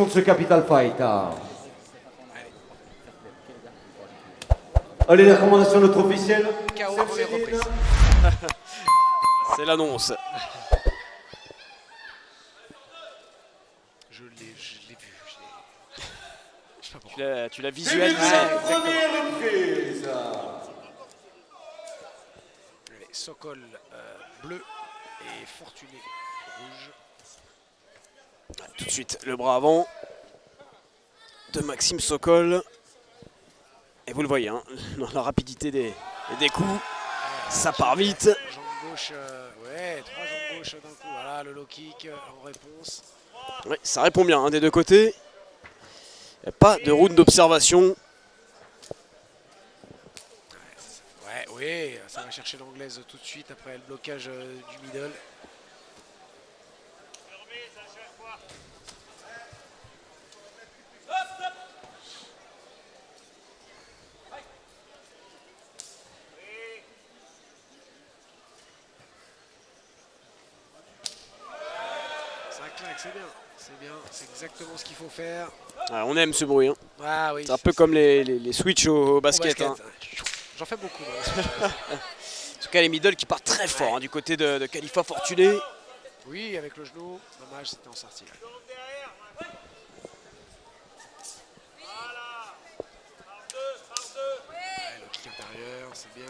de ce Capital Fight. Allez, les recommandations de notre officiel. KO première reprise. C'est l'annonce. Je l'ai vu. Je sais pas pourquoi. Tu l'as C'est visualisé. première reprise. Allez, Sokol bleu et Fortuné rouge. Tout de suite, le bras avant de Maxime Sokol. Et vous le voyez, hein, dans la rapidité des coups, ça part vite. Jambe gauche, ouais, 3 jambes gauches d'un coup. Voilà, le low kick en réponse. Oui, ça répond bien hein, des deux côtés. Il n'y a pas de route d'observation. Ouais, oui, ça va chercher l'anglaise tout de suite après le blocage du middle. Ça claque, c'est bien, c'est exactement ce qu'il faut faire. Ah, on aime ce bruit. Hein. Ah oui. C'est un peu comme les switches au basket. Hein. J'en fais beaucoup. En tout cas, les middle qui partent très fort hein, du côté de Khalifa Fortuné. Oui, avec le genou. Dommage, c'était en sortie. Ouais, le kick intérieur, c'est bien.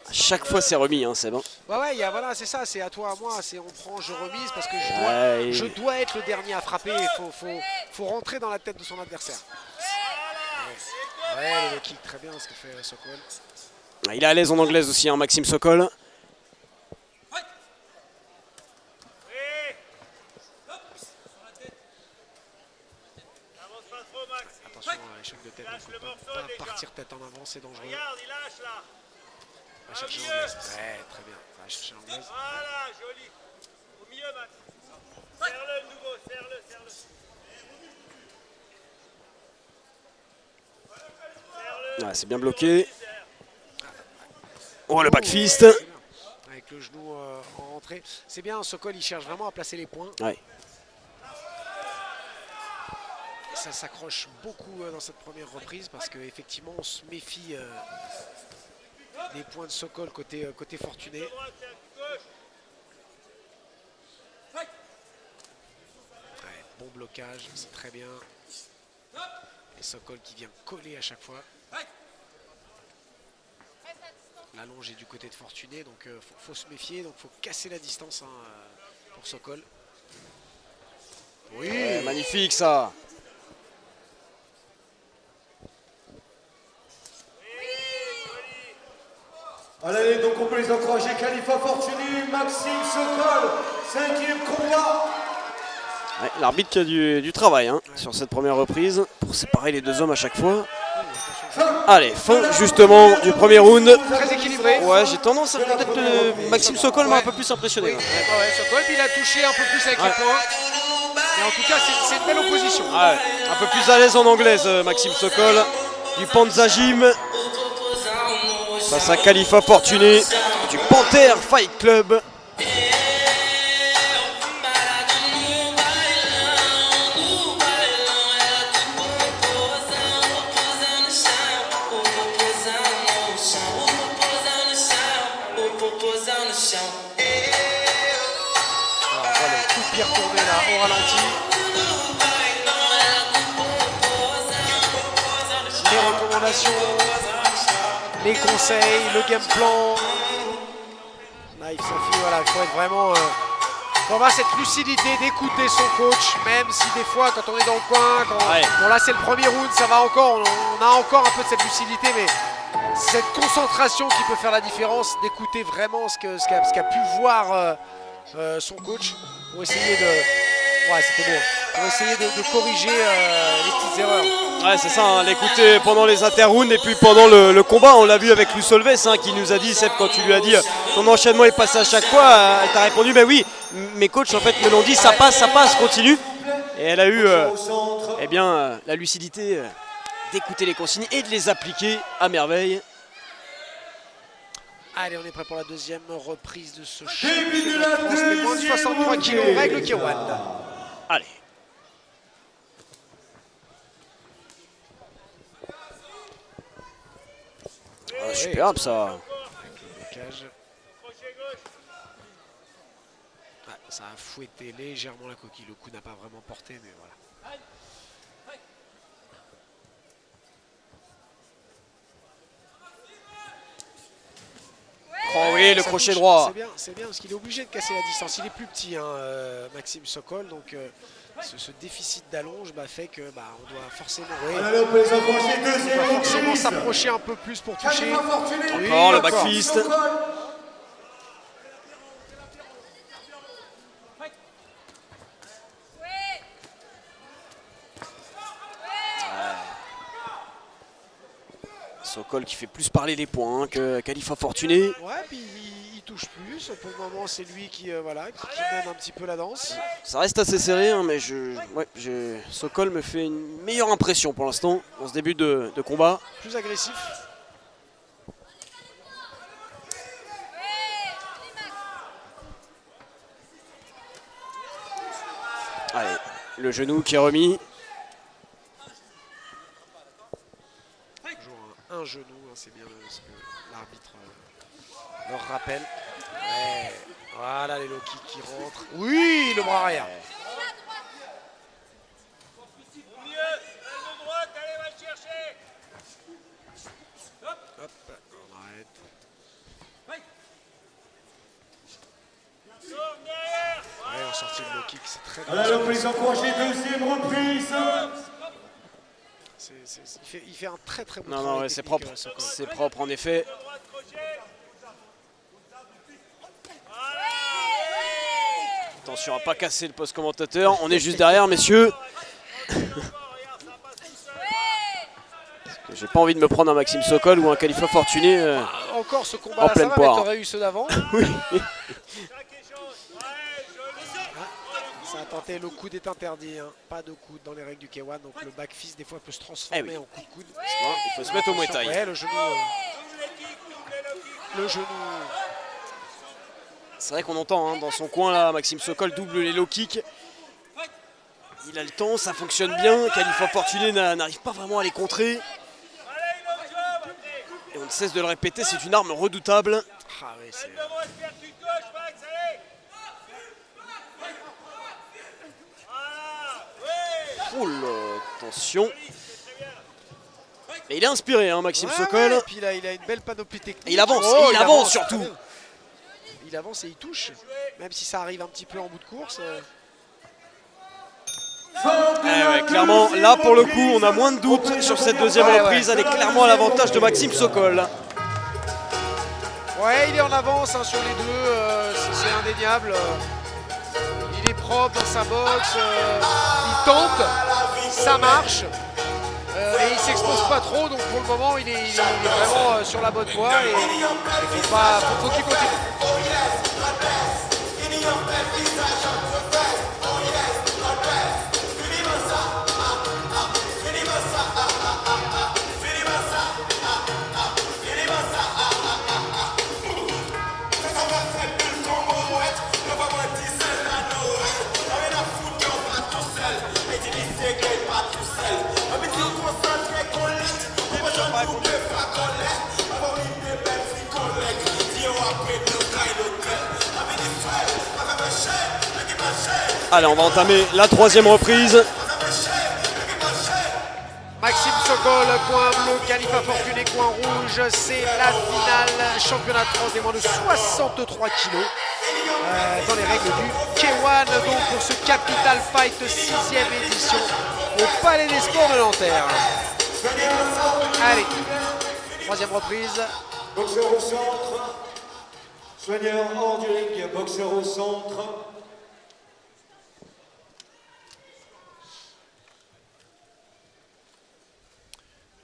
À chaque fois, c'est remis, hein, Seb. Hein. Ouais, voilà, c'est ça, c'est à toi, à moi, c'est on prend, je remise parce que Ouais, je dois être le dernier à frapper. Il faut rentrer dans la tête de son adversaire. Ouais, le kick, très bien ce que fait Sokol. Il est à l'aise en anglaise aussi, hein, Maxime Sokol. Attention à l'échec de tête, il ne faut pas partir tête en avant, c'est dangereux. Va chercher l'anglaise. Ouais, très bien. Va chercher l'anglaise. Voilà, joli. Au milieu, Max. Serre-le de nouveau, serre-le. Ouais, c'est bien bloqué. Oh, le back fist. Avec le genou en rentrée. C'est bien, Sokol, il cherche vraiment à placer les points. Ouais. Et ça s'accroche beaucoup dans cette première reprise parce qu'effectivement, on se méfie des points de Sokol côté Fortuné. Ouais, bon blocage, c'est très bien. Et Sokol qui vient coller à chaque fois. L'allonge est du côté de Fortuné, donc faut se méfier, donc faut casser la distance hein, pour Sokol. Oui, Ouais, magnifique ça. Allez, donc on peut les encourager. Khalifa Fortuné, Maxime Sokol, 5e combat. Ouais, l'arbitre qui a du travail hein, sur cette première reprise pour séparer les deux hommes à chaque fois. Allez, fin justement du premier round. très équilibré. Ouais, j'ai tendance à peut-être Maxime Sokol m'a un peu plus impressionné. Oui, hein. ouais, Sokol, puis il a touché un peu plus avec les points. Mais en tout cas, c'est une belle opposition. Ouais, un peu plus à l'aise en anglaise, Maxime Sokol. Du Panza Gym. Face à Khalifa Fortuné du Panther Fight Club. Alors, voilà, le coup de pied retourné là, au ralenti. Les recommandations, les conseils, le game plan. Naïf Safi, voilà, il faut être vraiment... faut avoir cette lucidité d'écouter son coach, même si des fois, quand on est dans le coin, bon là c'est le premier round, ça va encore, on a encore un peu de cette lucidité, mais cette concentration qui peut faire la différence, d'écouter vraiment ce qu'a pu voir son coach pour essayer de... Ouais, c'était beau. Pour essayer de corriger les petites erreurs. Ouais, c'est ça, hein, l'écouter pendant les interrounds et puis pendant le combat. On l'a vu avec Lou Solves hein, qui nous a dit, Seb, quand tu lui as dit ton enchaînement est passé à chaque fois, elle t'a répondu, ben oui, mes coachs en fait me l'ont dit, ça passe, continue. Et elle a eu eh bien, la lucidité d'écouter les consignes et de les appliquer à merveille. Allez, on est prêt pour la deuxième reprise de ce championnat de France des moins de 63 kg, règle Kirouane. Allez. superbe ça. Avec le blocage. Crochet gauche. Ouais, ça a fouetté légèrement la coquille. Le coup n'a pas vraiment porté, mais voilà. Oh oui, le Ça crochet touche. droit. C'est bien parce qu'il est obligé de casser la distance. Il est plus petit, hein, Maxime Sokol, donc ce déficit d'allonge fait que on doit forcément, Allez, on peut les enclencher. on Deuxième doit forcément reprise. s'approcher un peu plus pour toucher. Khalifa Fortuny. Oui, Encore le d'accord. backfist. Sokol. Sokol qui fait plus parler les points hein, que Khalifa Fortuny. Ouais, puis il touche plus. Pour le moment, c'est lui qui mène un petit peu la danse. Ça reste assez serré, hein, mais Sokol me fait une meilleure impression pour l'instant dans ce début de combat. Plus agressif. Allez, le genou qui est remis. Toujours un genou, hein, c'est bien ce que l'arbitre leur rappelle. Ouais. Voilà les low kicks qui rentrent. Oui, le bras arrière. Au milieu. Aile de droite. Allez, va le chercher. Hop, on arrête. Sors derrière. Ouais, en sortie de low kick, c'est très Allez, on peut bien. les enclencher. Deuxième reprise. Il fait un très très bon Non, travail non, ouais, c'est technique, propre. Sokol. C'est propre en effet. De droite, crochet. Attention à pas casser le poste commentateur. On est juste derrière, messieurs. Regarde, ça passe tout seul. J'ai pas envie de me prendre un Maxime Sokol ou un Khalifa Fortuny. Encore ce En combat-là, ça pleine va, poire. mais t'aurais eu ceux d'avant. Chaque échange. Ouais, joli. Ça a tenté, le coude est interdit. Hein. Pas de coude dans les règles du K1, donc le back fist des fois peut se transformer Eh oui. en coup de coude. Non, il faut se mettre au Muay Thai. Ouais, le genou. Double les kicks, double les low kicks. Le genou. C'est vrai qu'on entend hein, dans son coin là, Maxime Sokol double les low kicks. Il a le temps, ça fonctionne bien. Khalifa Fortuny n'arrive pas vraiment à les contrer. Allez, une autre job, André. Et on ne cesse de le répéter, c'est une arme redoutable. Ah oui, c'est... Aile de droite, percute gauche, Max, allez. Voilà. Ouais. Oh là, attention. Et il est inspiré, hein, Maxime Ouais, Sokol. ouais, et puis il a une belle panoplie technique. Et il avance, Oh, et il avance très surtout. bien. Il avance et il touche. Même si ça arrive un petit peu en bout de course. Ouais, clairement, là pour le coup, on a moins de doutes sur cette deuxième reprise. Elle est clairement à l'avantage de Maxime Sokol. Ouais, il est en avance hein, sur les deux. C'est indéniable. Il est propre dans sa boxe. Il tente. Ça marche. Et il s'expose pas trop, donc pour le moment il est vraiment sur la bonne voie et il faut qu'il continue. Allez, on va entamer la troisième reprise. Maxime Sokol, coin bleu, Khalifa Fortuny, coin rouge, c'est la finale championnat de France des moins de 63 kilos dans les règles du K1 donc pour ce Capital Fight 6e édition au Palais des Sports de Nanterre. Allez, troisième reprise. Boxeur au centre. Soigneur hors du ring. Boxeur au centre.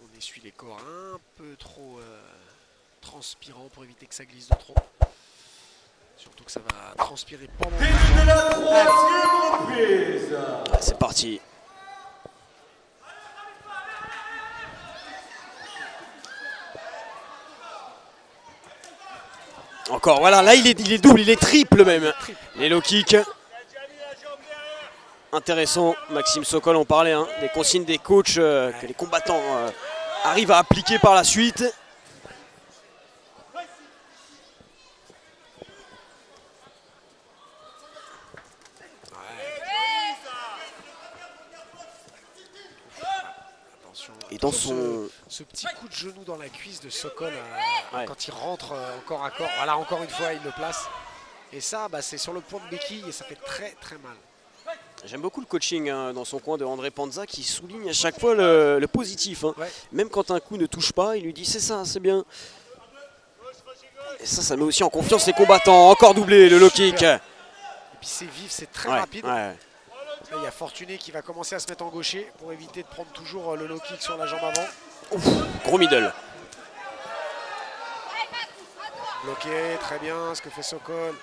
On essuie les corps un peu trop transpirants pour éviter que ça glisse de trop. Surtout que ça va transpirer pendant le Début de la troisième reprise. C'est parti. Encore, voilà, là il est double, il est triple même. Les low kicks. Il a déjà mis la jambe derrière. Intéressant, Maxime Sokol, on parlait hein, des consignes des coachs que les combattants arrivent à appliquer par la suite. dans trop son... ce petit coup de genou dans la cuisse de Sokol Ouais. quand il rentre corps à corps. Voilà, encore une fois, il le place. Et ça, bah, c'est sur le point de béquille et ça fait très très mal. J'aime beaucoup le coaching hein, dans son coin de André Panza qui souligne à chaque fois le positif. Hein. Ouais. Même quand un coup ne touche pas, il lui dit c'est ça, c'est bien. Et ça met aussi en confiance les combattants. Encore doublé le low kick. Et puis c'est vif, c'est très Ouais, rapide. ouais. Là, il y a Fortuné qui va commencer à se mettre en gaucher pour éviter de prendre toujours le low kick sur la jambe avant. Ouf, gros middle. Bloqué, très bien ce que fait Sokol.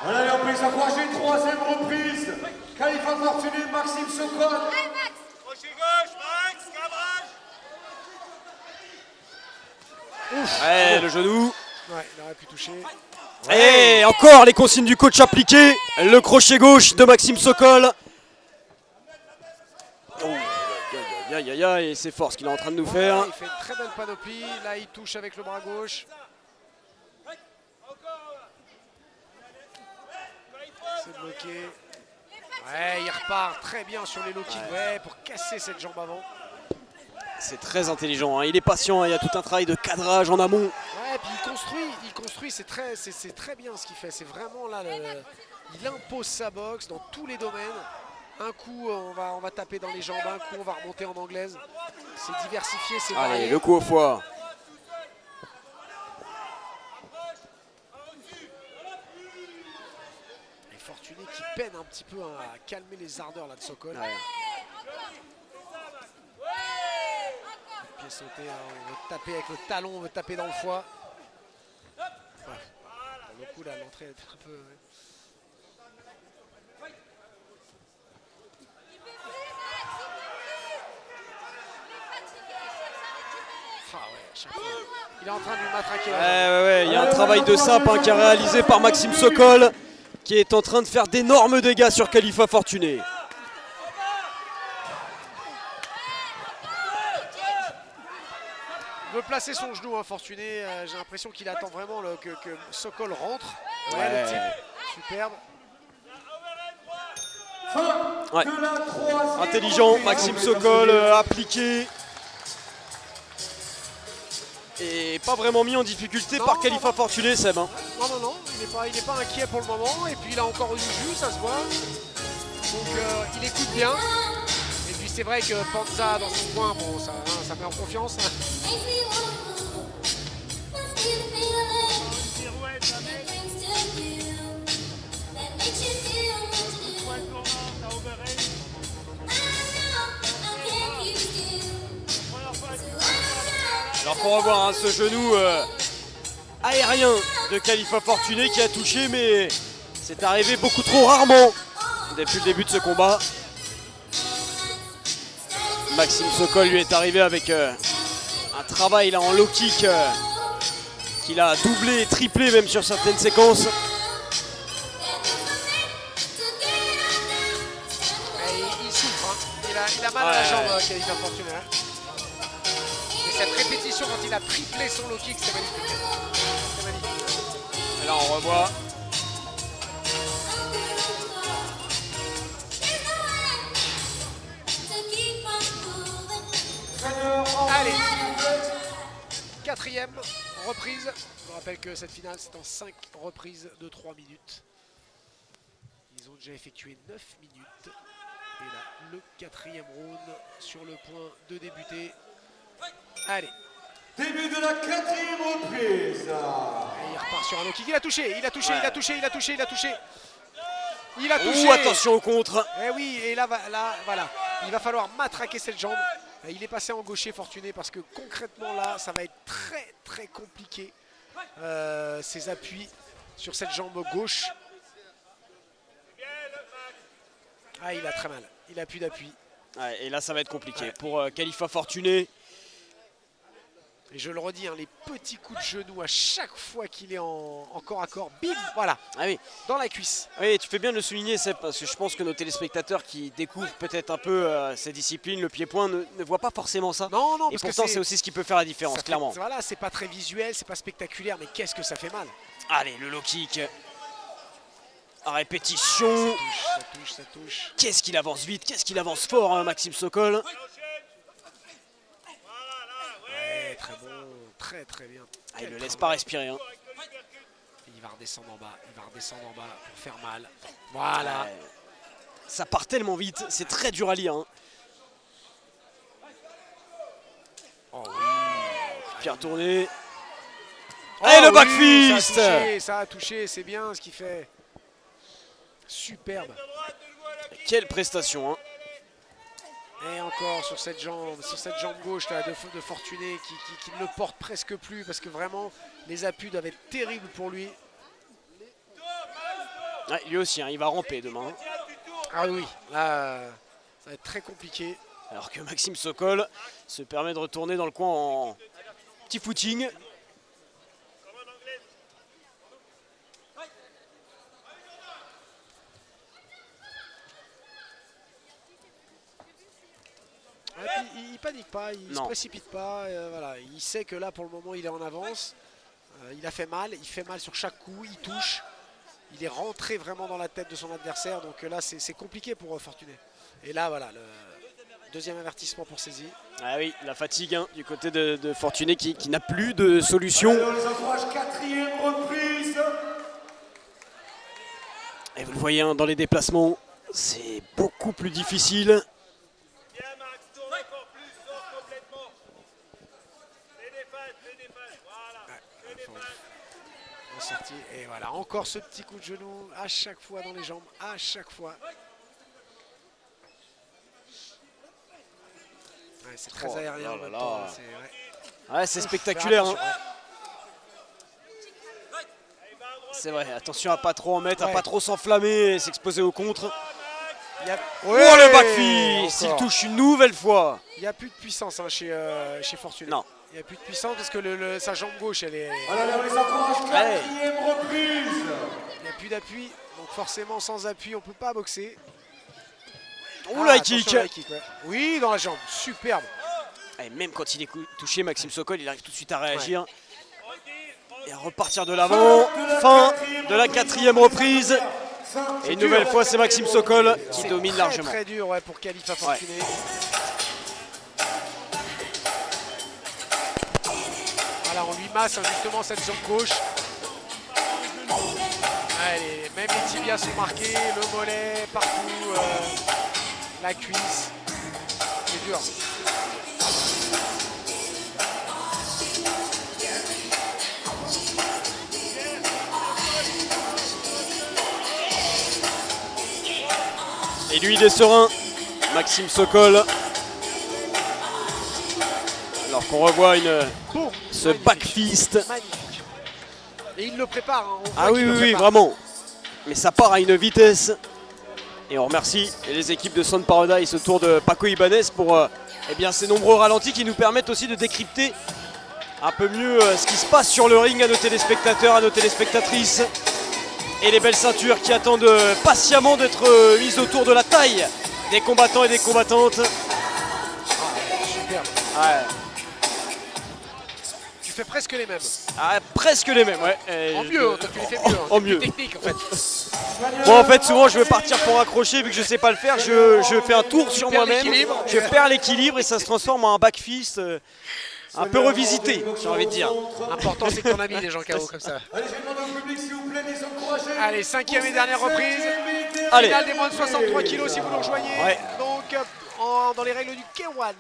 Allez, en prise encouragée, troisième reprise. Khalifa Fortuné, Maxime Sokol. Crochet gauche, Max, cabrage. Ouais, le genou. Ouais, il aurait pu toucher. Et encore les consignes du coach appliquées. Le crochet gauche de Maxime Sokol. Oh, aïe, aïe, aïe, et c'est fort ce qu'il est en train de nous faire. Il fait une très belle panoplie. Là, il touche avec le bras gauche. C'est bloqué. Ouais, il repart très bien sur les low kicks, ouais, pour casser cette jambe avant. C'est très intelligent, hein. Il est patient, hein. Il y a tout un travail de cadrage en amont. Ouais, puis il construit, c'est très bien ce qu'il fait. C'est vraiment là, il impose sa boxe dans tous les domaines. Un coup, on va taper dans les jambes, un coup, on va remonter en anglaise. C'est diversifié, c'est varié. Allez, le coup au foie. Et Fortuné qui peine un petit peu hein, à calmer les ardeurs là, de Sokol. Ouais. Pied sauté, hein, on veut taper avec le talon, on veut taper dans le foie. Ouais. Pour le coup, là, l'entrée est un peu... ouais. Ah ouais, à chaque fois. Il est en train de lui matraquer. Ouais, il y a un travail de simple hein, qui est réalisé par Maxime Sokol qui est en train de faire d'énormes dégâts sur Khalifa Fortuné. Il veut placer son genou, hein, Fortuné. J'ai l'impression qu'il attend vraiment que Sokol rentre. Ouais, Ouais. le type. Superbe. Fin Ouais. de la troisième Intelligent, reprise. Maxime Sokol appliqué. Et pas vraiment mis en difficulté par Khalifa Fortuné, Seb. Hein. Non, il n'est pas inquiet pour le moment. Et puis il a encore eu du jus, ça se voit. Donc il écoute bien. Et puis c'est vrai que Panza dans son coin, bon, ça met en confiance. Pirouette, ça met. Poil tournant, t'as overré. Première fois, Alors pour revoir hein, ce genou aérien de Khalifa Fortuné qui a touché, mais c'est arrivé beaucoup trop rarement depuis le début de ce combat. Maxime Sokol lui est arrivé avec un travail là en low kick qu'il a doublé et triplé même sur certaines séquences. Et il souffre. Hein. Il a mal à la jambe, Khalifa Fortuné. Hein. Et cette répétition quand il a triplé son low kick, c'est magnifique. C'est magnifique. Et là on revoit. Allez, quatrième reprise. Je vous rappelle que cette finale, c'est en 5 reprises de 3 minutes. Ils ont déjà effectué 9 minutes. Et là, le quatrième round sur le point de débuter. Allez, Début de la quatrième reprise. et il repart sur un low kick. Il a touché, il a touché, il a touché, il a touché, il a touché. Il a touché. Ouh, attention au contre. Eh oui, et là, voilà, il va falloir matraquer cette jambe. Il est passé en gaucher Fortuné parce que concrètement là, ça va être très très compliqué. Ses appuis sur cette jambe gauche. Ah, il a très mal. Il a plus d'appui. Ouais, et là ça va être compliqué pour Khalifa Fortuné. Et je le redis, hein, les petits coups de genou à chaque fois qu'il est en corps à corps. Bim, voilà, Ah oui. dans la cuisse. Oui, tu fais bien de le souligner, Seb, parce que je pense que nos téléspectateurs qui découvrent peut-être un peu ces disciplines, le pied-point, ne voient pas forcément ça. Non, non, Et parce que pourtant, c'est aussi ce qui peut faire la différence, ça fait- clairement. Voilà, c'est pas très visuel, c'est pas spectaculaire, mais qu'est-ce que ça fait mal. Allez, le low kick. À répétition. Ça touche, ça touche. Qu'est-ce qu'il avance vite, qu'est-ce qu'il avance fort, hein, Maxime Sokol. très très bien. Ah, il Quel ne le laisse pas travail. respirer. Hein. Il va redescendre en bas, pour faire mal. Voilà. Ouais. Ça part tellement vite, c'est très dur à lire. Hein. Oh oui. Qui a retourné. Oh Et le oui, back fist. ça a touché, c'est bien ce qu'il fait. Superbe. Quelle prestation. Hein. Et encore sur cette jambe gauche là, de Fortuné qui ne le porte presque plus parce que vraiment les appuis doivent être terribles pour lui. Ouais, lui aussi, hein, il va ramper demain. Ah oui, là ça va être très compliqué. Alors que Maxime Sokol se permet de retourner dans le coin en petit footing. Ouais, puis il panique pas, il se précipite pas. Voilà. Il sait que là pour le moment il est en avance. Il a fait mal, il fait mal sur chaque coup, il touche. Il est rentré vraiment dans la tête de son adversaire. Donc là c'est compliqué pour Fortuné. Et là voilà, le deuxième avertissement pour Saisi. Ah oui, la fatigue hein, du côté de Fortuné qui n'a plus de solution. Allez, on les encourage, 4e reprise. Et vous le voyez hein, dans les déplacements, c'est beaucoup plus difficile. Bien Max, tourne encore plus, sors complètement. Fais des phases, voilà. Fais des phases. En sortie. Et voilà, encore ce petit coup de genou à chaque fois dans les jambes, à chaque fois. Ouais, c'est très Oh aérien en là même là. temps. Ouais. Ouais, c'est spectaculaire. Hein. Faire attention, C'est vrai, attention à pas trop en mettre, à Ouais. pas trop s'enflammer et s'exposer au contre. Il y a... Oh le back fist, il encore. touche une nouvelle fois. Il n'y a plus de puissance hein, chez Fortuné. Non. Il n'y a plus de puissance parce que sa jambe gauche, elle est... Allez, on les encourage, 4e reprise. Il n'y a plus d'appui. Donc forcément, sans appui, on ne peut pas boxer. Oh la attention, kick. la kick, ouais. Oui, dans la jambe. Superbe. Et même quand il est touché, Maxime Sokol, il arrive tout de suite à réagir. Et à repartir de l'avant. Fin de la 4e reprise. Et une nouvelle fois, c'est Maxime Sokol qui C'est domine très, largement. très dur ouais, pour Khalifa Fortuné. Voilà, on lui masse hein, justement cette jambe gauche. Allez, même les tibias sont marqués, le mollet, partout, la cuisse. C'est dur. Et lui, il est serein. Maxime Sokol. Alors qu'on revoit Boum, ce magnifique. back fist. Magnifique. Et il le prépare. Hein, on voit Ah oui, qu'il le oui, oui, prépare. vraiment. Mais ça part à une vitesse. Et on remercie les équipes de Sound Paradise autour de Paco Ibanez pour eh bien, ces nombreux ralentis qui nous permettent aussi de décrypter un peu mieux ce qui se passe sur le ring à nos téléspectateurs, à nos téléspectatrices. Et les belles ceintures qui attendent patiemment d'être mises autour de la taille des combattants et des combattantes. Superbe. Ouais. Tu fais presque les mêmes. Ah, presque les mêmes, ouais. En mieux, toi tu les fais mieux. hein. En C'est plus mieux. technique en fait. Moi en fait souvent je veux partir pour accrocher vu que je sais pas le faire, je fais un tour sur perds moi-même, l'équilibre. je perds l'équilibre et ça se transforme en un back fist un peu revisité, j'ai envie de dire. L'important c'est que ton ami les gens KO comme ça. Allez, je demande au public, s'il vous plaît, de les encourager. Allez, 5e et dernière reprise. Allez. Finale des moins de 63 kilos si vous nous rejoignez. Ouais. Donc dans les règles du K1.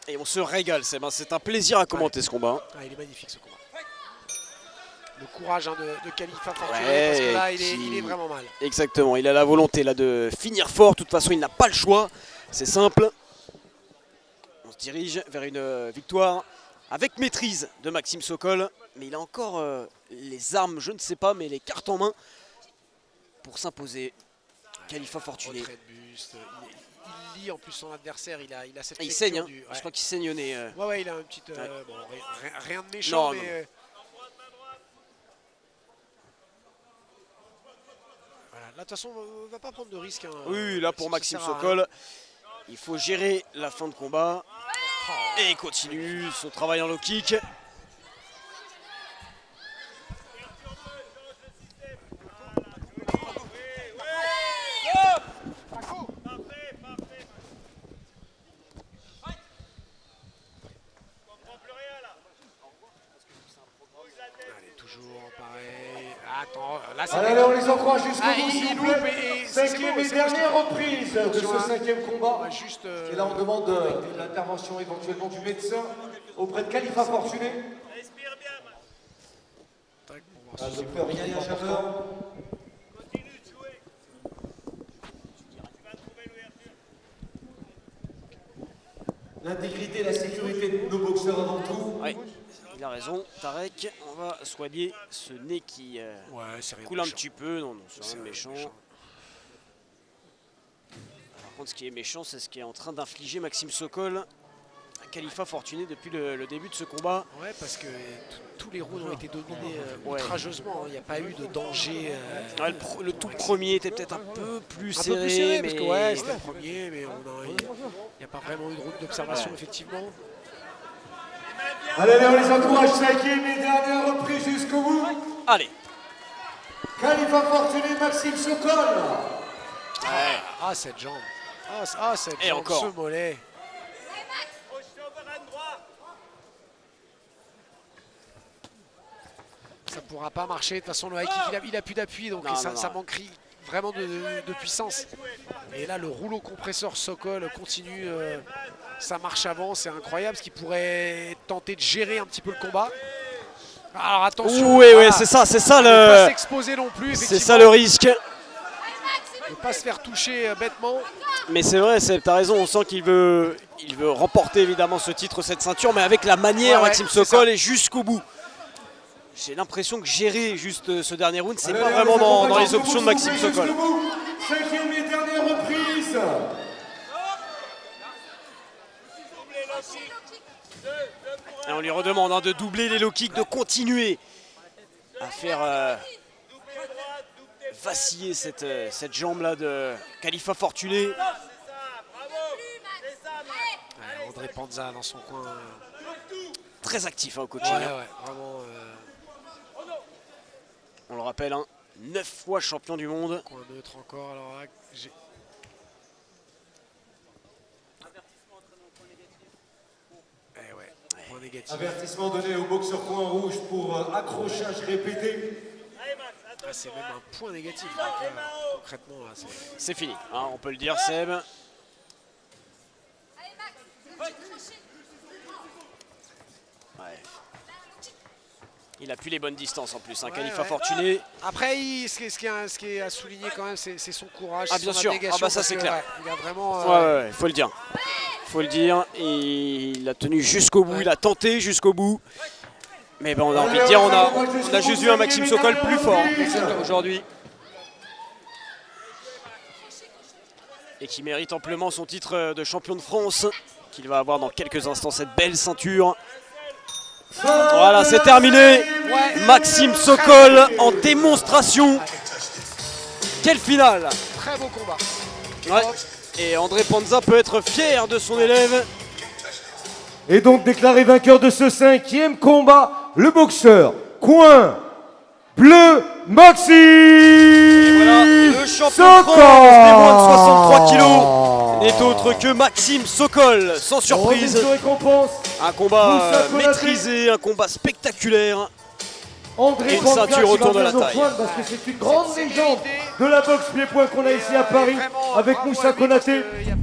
Et on se régale, c'est un plaisir à commenter ce combat. Ah, il est magnifique ce combat. Le courage hein, de Khalifa Fortuné Ouais, parce que là qui- il est vraiment mal. Exactement, il a la volonté là de finir fort, de toute façon il n'a pas le choix, c'est simple. On se dirige vers une victoire avec maîtrise de Maxime Sokol, mais il a encore les armes, je ne sais pas, mais les cartes en main pour s'imposer. Khalifa Fortuné. Retrait de buste. Il lit en plus son adversaire, il a cette Et il lecture saigne, hein. du- Je crois qu'il saigne au nez. Ouais, il a une petite... Ouais. bon, rien de méchant, Non, mais... non. Voilà. Là, de toute façon, on va pas prendre de risque. Hein. Oui, là pour Ça Maxime sert à rien. Sokol, il faut gérer la fin de combat. Et il continue son travail en low kick. toujours pareil. Attends, là Allez, on les encourage jusqu'au Ah, bout, il s'il vous loupe plaît. et c'est Cinquième bon, et c'est bon, dernière c'est bon. reprise de Attention, ce cinquième on combat. va juste. Et là, on demande l'intervention éventuellement du médecin auprès de Khalifa Fortuné. Respire bien, Max. Tac, pour voir Ah, si c'est docteur bon. Yann Chaveur. Continue de jouer. Tu vas trouver l'ouverture. L'intégrité et la sécurité de nos boxeurs avant tout. Ouais, il a raison, Tarek. On va soigner ce nez qui Ouais, c'est rien de coule un méchant. petit peu. Non, non, c'est rien de rien de méchant. méchant. Par contre, ce qui est méchant, c'est ce qui est en train d'infliger Maxime Sokol à Khalifa Fortuné depuis le début de ce combat. Ouais, parce que tous les rounds ont été dominés Ouais. outrageusement. Il n'y a pas eu de danger. Ouais, le tout premier était peut-être un peu plus Un serré, peu plus serré, mais parce que ouais, c'était le premier, mais il n'y a pas vraiment eu de route d'observation, Ouais. effectivement. Allez, on les encourage. Cinquième et dernière reprise jusqu'au bout. allez. Khalifa Fortuné, Maxime Sokol. Ouais. Ah, cette jambe. Ah, cette Et jambe, encore. ce mollet. Proche au bras droit. Ça ne pourra pas marcher. De toute façon, le high kick, il a plus d'appui, donc Non, ça, non, ça non. manquerait vraiment de puissance. Et là, le rouleau compresseur Sokol continue sa marche avant. C'est incroyable, ce qui pourrait tenter de gérer un petit peu le combat. Alors attention, Oui, voilà. c'est ça Ne pas le, s'exposer non plus, c'est effectivement. ça le risque. Ne pas se faire toucher bêtement. Mais c'est vrai, t'as raison, on sent qu'il veut remporter évidemment ce titre, cette ceinture, mais avec la manière, Ouais, Maxime c'est Sokol ça. est jusqu'au bout. J'ai l'impression que gérer juste ce dernier round, c'est Allez, pas allez, vraiment on les dans accompagne les options de Maxime jusqu'au bout, Sokol. jusqu'au bout. Cinquième et dernière reprise. Doublez le kick. Deux pour Et un. on lui redemande de doubler les low kicks, de continuer à faire Doublez droite, doublez vaciller cette jambe-là de Khalifa Fortuné. C'est ça, bravo. C'est ça, Max. Ouais, André Panza dans son coin. Très actif au Ouais, coaching. ouais, vraiment On le rappelle, 9 fois champion du monde. coin neutre encore. Alors là, j'ai. Eh ouais, point négatif. Avertissement donné au boxeur coin rouge pour accrochage répété. Allez, Max, Ah, attention. c'est même un point négatif. Donc, là, concrètement, là, c'est. C'est fini, on peut le dire, Seb. Ouais. Il a plus les bonnes distances en plus, Khalifa ouais. Fortuné. Après, ce qui est à souligner quand même, c'est son courage. Ah, son bien sûr. abnégation, Ah, bah, ça, parce c'est que, clair. ouais, il a vraiment. Ouais, faut le dire. Faut le dire. Et il a tenu jusqu'au bout, il a tenté jusqu'au bout. Mais ben, on a envie de dire, on a juste vu un Maxime Sokol plus fort aujourd'hui. Et qui mérite amplement son titre de champion de France, qu'il va avoir dans quelques instants, cette belle ceinture. Voilà, c'est terminé. Maxime Sokol en démonstration. Quelle finale! Très beau combat. Ouais. Et André Panza peut être fier de son élève. Et donc déclaré vainqueur de ce cinquième combat, le boxeur coin bleu Maxime Voilà, le champion de France des moins de 63 kilos n'est autre que Maxime Sokol, sans surprise. Récompense. Un combat Moussa Konaté. maîtrisé, un combat spectaculaire. André Et une Panza ceinture qui va autour de la venir nous taille. rejoindre parce que c'est une grande C'est légende mérité. de la boxe pied-point qu'on a ici à Paris Vraiment, avec bravo Moussa à lui, parce Konaté. que il y a